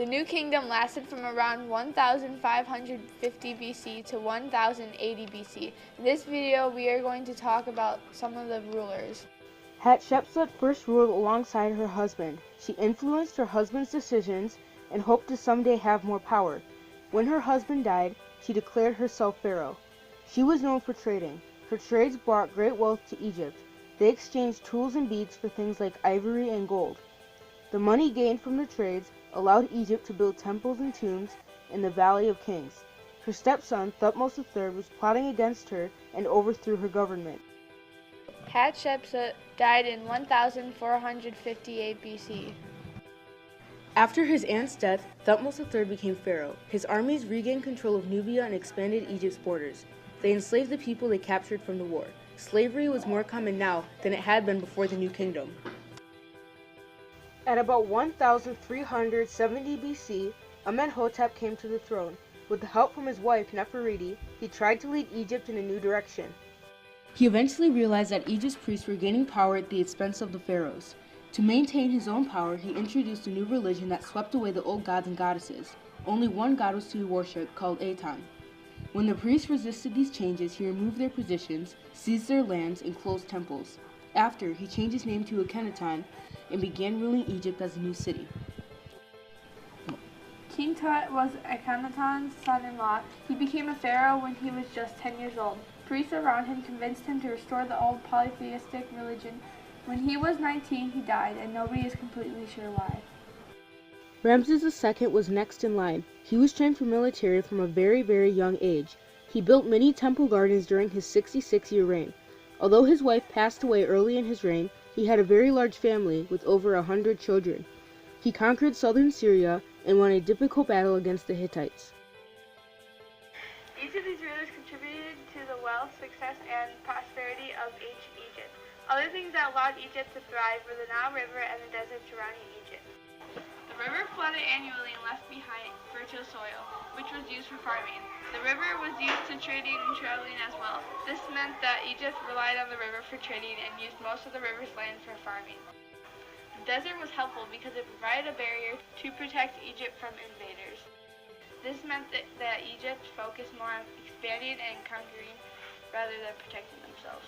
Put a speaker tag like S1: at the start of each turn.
S1: The New Kingdom lasted from around 1550 BC to 1080 BC. In this video, we are going to talk about some of the rulers.
S2: Hatshepsut first ruled alongside her husband. She influenced her husband's decisions and hoped to someday have more power. When her husband died, she declared herself pharaoh. She was known for trading. Her trades brought great wealth to Egypt. They exchanged tools and beads for things like ivory and gold. The money gained from the trades allowed Egypt to build temples and tombs in the Valley of Kings. Her stepson, Thutmose III, was plotting against her and overthrew her government.
S1: Hatshepsut died in 1458 BC.
S2: After his aunt's death, Thutmose III became pharaoh. His armies regained control of Nubia and expanded Egypt's borders. They enslaved the people they captured from the war. Slavery was more common now than it had been before the New Kingdom. At about 1370 BC, Amenhotep came to the throne. With the help from his wife Nefertiti, he tried to lead Egypt in a new direction. He eventually realized that Egypt's priests were gaining power at the expense of the pharaohs. To maintain his own power, he introduced a new religion that swept away the old gods and goddesses. Only one god was to be worshipped, called Aton. When the priests resisted these changes, he removed their positions, seized their lands, and closed temples. After, he changed his name to Akhenaton and began ruling Egypt as a new city.
S1: King Tut was Akhenaton's son-in-law. He became a pharaoh when he was just 10 years old. Priests around him convinced him to restore the old polytheistic religion. When he was 19, he died, and nobody is completely sure why.
S2: Ramses II was next in line. He was trained for military from a very young age. He built many temple gardens during his 66-year reign. Although his wife passed away early in his reign, he had a very large family with over 100 children. He conquered southern Syria and won a difficult battle against the Hittites.
S1: Each of these rulers contributed to the wealth, success, and prosperity of ancient Egypt. Other things that allowed Egypt to thrive were the Nile River and the desert surrounding Egypt. The river flooded annually and left behind fertile soil, which was used for farming. The river was used to trading and traveling as well. This meant that Egypt relied on the river for trading and used most of the river's land for farming. The desert was helpful because it provided a barrier to protect Egypt from invaders. This meant that Egypt focused more on expanding and conquering rather than protecting themselves.